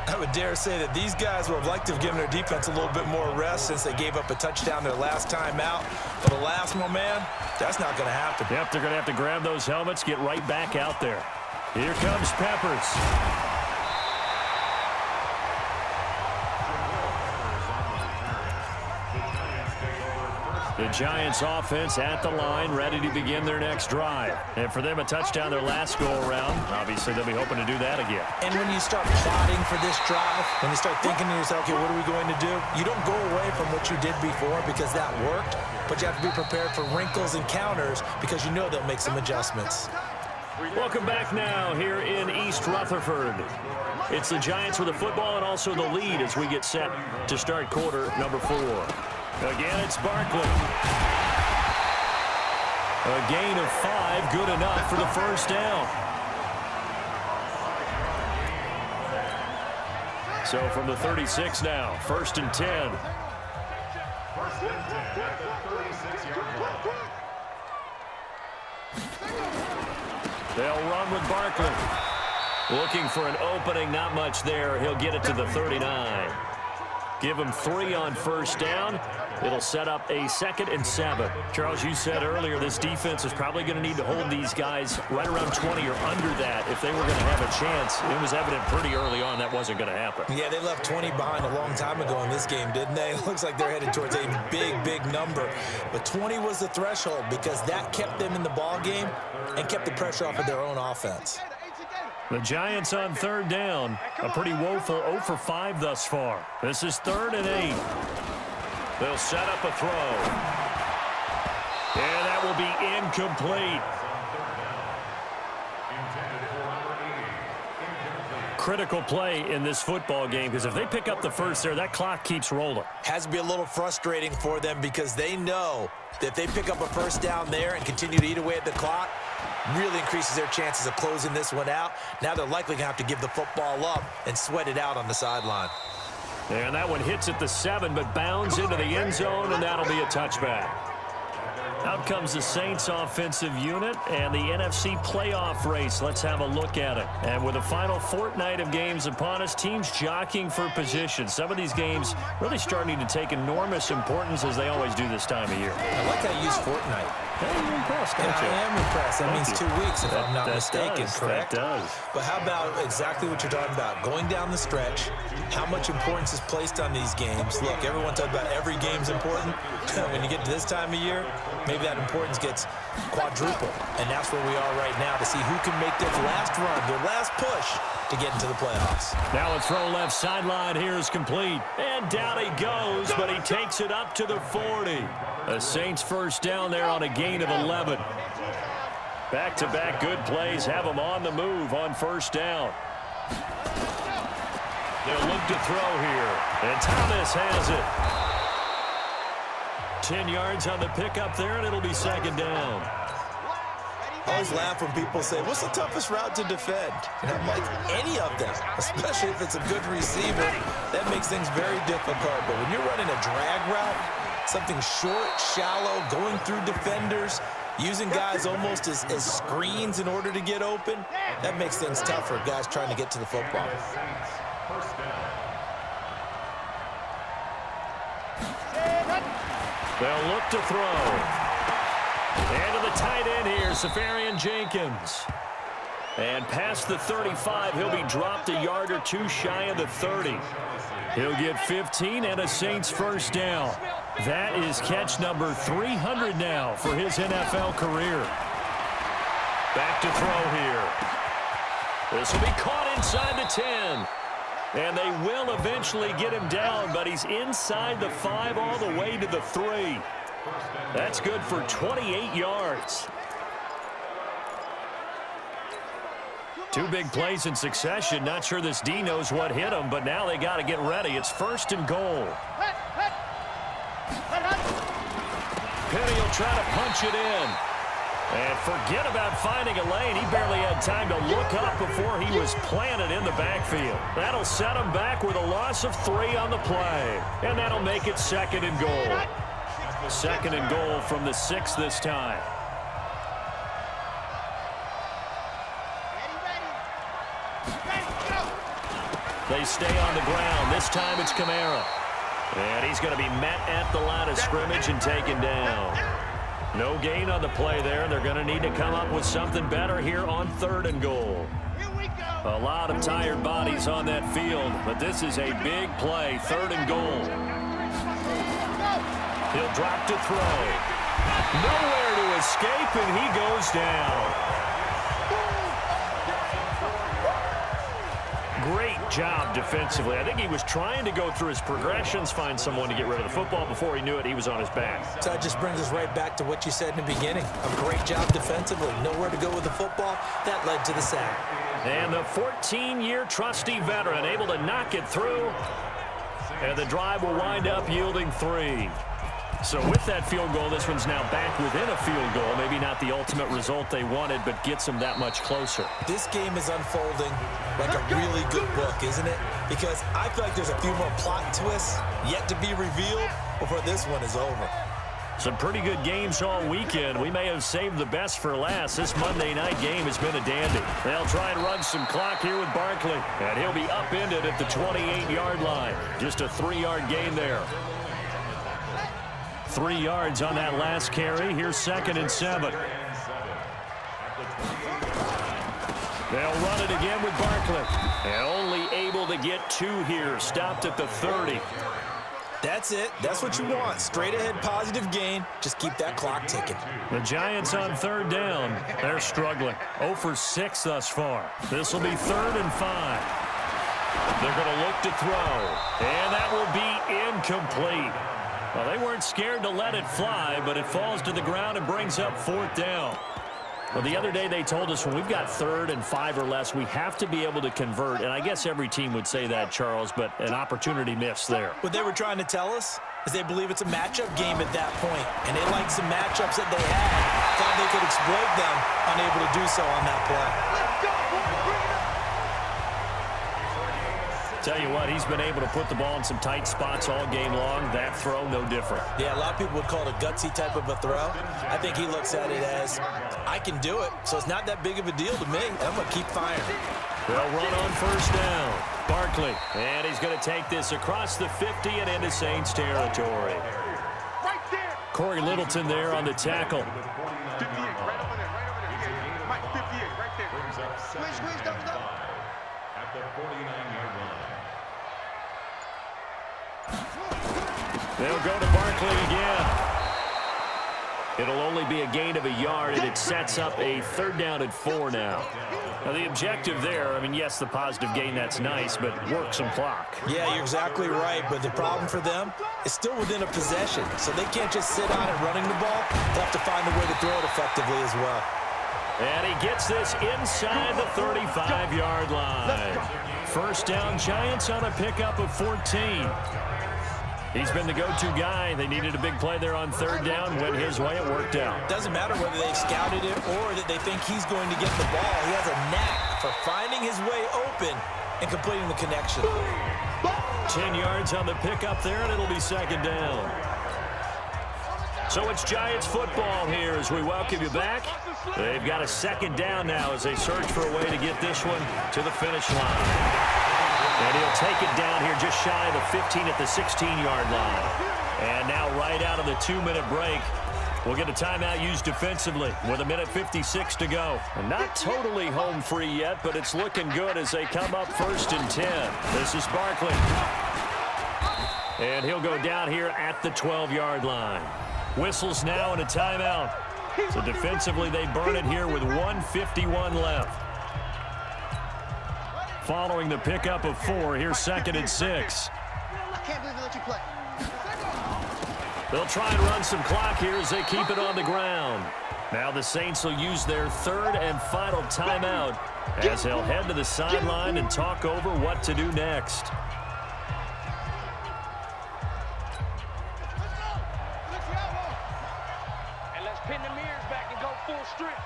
I would dare say that these guys would have liked to have given their defense a little bit more rest since they gave up a touchdown their last time out. But the last one, man, that's not going to happen. Yep, they're going to have to grab those helmets, get right back out there. Here comes Peppers. The Giants offense at the line, ready to begin their next drive. And for them, a touchdown their last go-around. Obviously, they'll be hoping to do that again. And when you start plotting for this drive, when you start thinking to yourself, okay, what are we going to do? You don't go away from what you did before because that worked, but you have to be prepared for wrinkles and counters because you know they'll make some adjustments. Welcome back now here in East Rutherford. It's the Giants with the football and also the lead as we get set to start quarter number 4. Again, it's Barkley. A gain of 5, good enough for the first down. So from the 36 now, 1st and 10. They'll run with Barkley. Looking for an opening, not much there. He'll get it to the 39. Give him 3 on first down. It'll set up a 2nd and 7. Charles, you said earlier this defense is probably going to need to hold these guys right around 20 or under that if they were going to have a chance. It was evident pretty early on that wasn't going to happen. Yeah, they left 20 behind a long time ago in this game, didn't they? It looks like they're headed towards a big, big number. But 20 was the threshold because that kept them in the ball game and kept the pressure off of their own offense. The Giants on 3rd down. A pretty woeful 0 for 5 thus far. This is 3rd and 8. They'll set up a throw. And that will be incomplete. Critical play in this football game because if they pick up the first there, that clock keeps rolling. Has to be a little frustrating for them because they know that if they pick up a first down there and continue to eat away at the clock, really increases their chances of closing this one out. Now they're likely going to have to give the football up and sweat it out on the sideline. And that one hits at the 7, but bounds into the end zone, and that'll be a touchback. Out comes the Saints offensive unit and the NFC playoff race. Let's have a look at it. And with the final fortnight of games upon us, teams jockeying for position. Some of these games really starting to take enormous importance as they always do this time of year. I like how you use fortnight. You're impressed, don't you? I am impressed. That means 2 weeks, if I'm not mistaken, correct? That does. But how about exactly what you're talking about? Going down the stretch, how much importance is placed on these games. Look, everyone talks about every game's important. When you get to this time of year, maybe that importance gets quadruple. And that's where we are right now to see who can make this last run, their last push to get into the playoffs. Now a throw left sideline here is complete. And down he goes, but he takes it up to the 40. The Saints first down there on a gain of 11. Back-to-back good plays have them on the move on first down. They'll look to throw here. And Thomas has it. 10 yards on the pickup there, and it'll be 2nd down. I always laugh when people say, what's the toughest route to defend? And I'm like, any of them, especially if it's a good receiver. That makes things very difficult. But when you're running a drag route, something short, shallow, going through defenders, using guys almost as screens in order to get open, that makes things tough for guys trying to get to the football. They'll look to throw. And to the tight end here, Safarian Jenkins. And past the 35, he'll be dropped a yard or 2 shy of the 30. He'll get 15 and a Saints first down. That is catch number 300 now for his NFL career. Back to throw here. This will be caught inside the 10. And they will eventually get him down, but he's inside the 5 all the way to the 3. That's good for 28 yards. 2 big plays in succession. Not sure this D knows what hit him, but now they got to get ready. It's 1st and goal. Penny will try to punch it in. And forget about finding a lane. He barely had time to look up before he was planted in the backfield. That'll set him back with a loss of 3 on the play. And that'll make it 2nd and goal. 2nd and goal from the 6 this time. They stay on the ground. This time it's Kamara. And he's going to be met at the line of scrimmage and taken down. No gain on the play there. They're going to need to come up with something better here on 3rd and goal. A lot of tired bodies on that field, but this is a big play. 3rd and goal. He'll drop to throw. Nowhere to escape, and he goes down. Great job defensively. I think he was trying to go through his progressions, find someone to get rid of the football. Before he knew it, he was on his back. So that just brings us right back to what you said in the beginning. A great job defensively. Nowhere to go with the football. That led to the sack. And the 14-year trusty veteran able to knock it through. And the drive will wind up yielding 3. So with that field goal, this one's now back within a field goal. Maybe not the ultimate result they wanted, but gets them that much closer. This game is unfolding like a really good book, isn't it? Because I feel like there's a few more plot twists yet to be revealed before this one is over. Some pretty good games all weekend. We may have saved the best for last. This Monday night game has been a dandy. They'll try and run some clock here with Barkley, and he'll be upended at the 28-yard line. Just a 3-yard gain there. 3 yards on that last carry. Here's 2nd and 7. They'll run it again with Barkley. And only able to get 2 here. Stopped at the 30. That's it. That's what you want. Straight ahead positive gain. Just keep that clock ticking. The Giants on 3rd down. They're struggling. 0 for 6 thus far. This will be 3rd and 5. They're going to look to throw. And that will be incomplete. Well, they weren't scared to let it fly, but it falls to the ground and brings up 4th down. Well, the other day they told us when we've got 3rd and 5 or less, we have to be able to convert. And I guess every team would say that, Charles, but an opportunity missed there. What they were trying to tell us is they believe it's a matchup game at that point, and they like some matchups that they had. Thought they could exploit them, unable to do so on that play. Let's go, boys. Bring it up. Tell you what, he's been able to put the ball in some tight spots all game long. That throw, no different. Yeah, a lot of people would call it a gutsy type of a throw. I think he looks at it as, I can do it, so it's not that big of a deal to me. I'm going to keep firing. They'll run on 1st down. Barkley, and he's going to take this across the 50 and into Saints territory. Right there. Corey Littleton there on the tackle. 58, right over there, right over there. Mike, 58, right there. Squeeze, double. At the 49-yard line. They'll go to Barkley again. It'll only be a gain of a yard, and it sets up a 3rd down and 4 now. Now, the objective there, I mean, yes, the positive gain, that's nice, but work some clock. Yeah, you're exactly right, but the problem for them is still within a possession, so they can't just sit on it running the ball. They'll have to find a way to throw it effectively as well. And he gets this inside the 35-yard line. 1st down, Giants on a pickup of 14. He's been the go-to guy. They needed a big play there on 3rd down. Went his way. It worked out. Doesn't matter whether they've scouted it or that they think he's going to get the ball. He has a knack for finding his way open and completing the connection. 10 yards on the pickup there, and it'll be 2nd down. So it's Giants football here as we welcome you back. They've got a 2nd down now as they search for a way to get this one to the finish line. And he'll take it down here just shy of the 15 at the 16-yard line. And now right out of the 2-minute break, we'll get a timeout used defensively with 1:56 to go. And not totally home free yet, but it's looking good as they come up 1st and 10. This is Barkley. And he'll go down here at the 12-yard line. Whistles now and a timeout. So defensively, they burn it here with 1:51 left. Following the pickup of 4, here's 2nd and 6. I can't believe they let you play. They'll try and run some clock here as they keep it on the ground. Now the Saints will use their 3rd and final timeout as they'll head to the sideline and talk over what to do next. And let's pin the mirrors back and go full strip.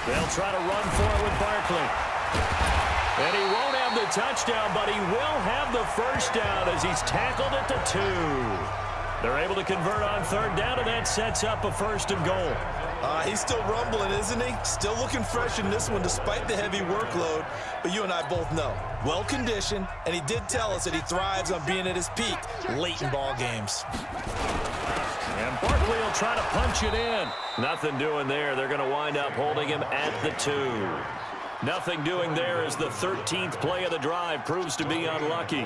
They'll try to run for it with Barkley. And he won't have the touchdown, but he will have the 1st down as he's tackled at the 2. They're able to convert on 3rd down, and that sets up a 1st and goal. He's still rumbling, isn't he? Still looking fresh in this one despite the heavy workload. But you and I both know, well-conditioned, and he did tell us that he thrives on being at his peak late in ball games. And Barkley will try to punch it in. Nothing doing there. They're going to wind up holding him at the 2. Nothing doing there as the 13th play of the drive proves to be unlucky.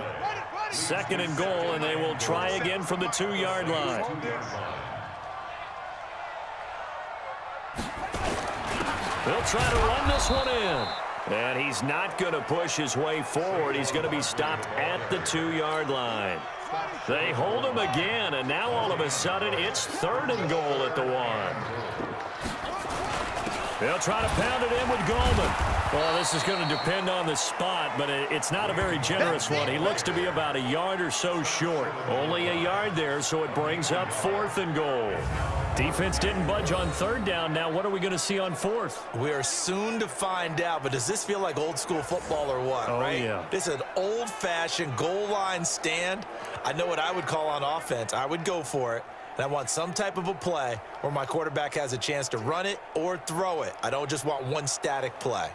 2nd and goal, and they will try again from the 2-yard line. They'll try to run this one in. And he's not going to push his way forward. He's going to be stopped at the 2-yard line. They hold him again, and now all of a sudden it's 3rd and goal at the 1. They'll try to pound it in with Goldman. Well, this is going to depend on the spot, but it's not a very generous one. He looks to be about a yard or so short. Only a yard there, so it brings up 4th and goal. Defense didn't budge on 3rd down. Now what are we going to see on 4th? We are soon to find out, but does this feel like old school football or what, right? Yeah. This is an old-fashioned goal line stand. I know what I would call on offense. I would go for it. And I want some type of a play where my quarterback has a chance to run it or throw it. I don't just want one static play.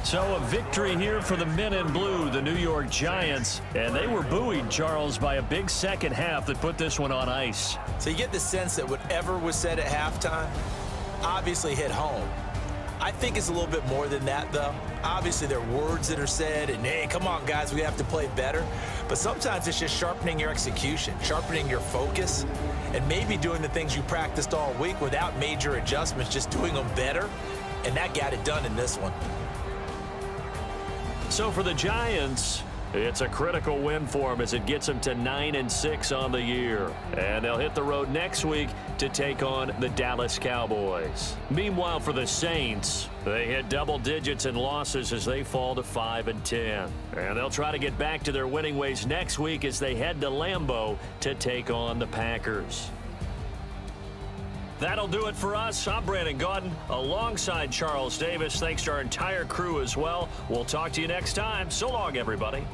So a victory here for the men in blue, the New York Giants. And they were buoyed, Charles, by a big second half that put this one on ice. So you get the sense that whatever was said at halftime obviously hit home. I think it's a little bit more than that, though. Obviously, there are words that are said, and, hey, come on, guys, we have to play better. But sometimes it's just sharpening your execution, sharpening your focus, and maybe doing the things you practiced all week without major adjustments, just doing them better, and that got it done in this one. So for the Giants, it's a critical win for them as it gets them to 9-6 on the year. And they'll hit the road next week to take on the Dallas Cowboys. Meanwhile, for the Saints, they hit double digits in losses as they fall to 5-10. And they'll try to get back to their winning ways next week as they head to Lambeau to take on the Packers. That'll do it for us. I'm Brandon Gaudin alongside Charles Davis. Thanks to our entire crew as well. We'll talk to you next time. So long, everybody.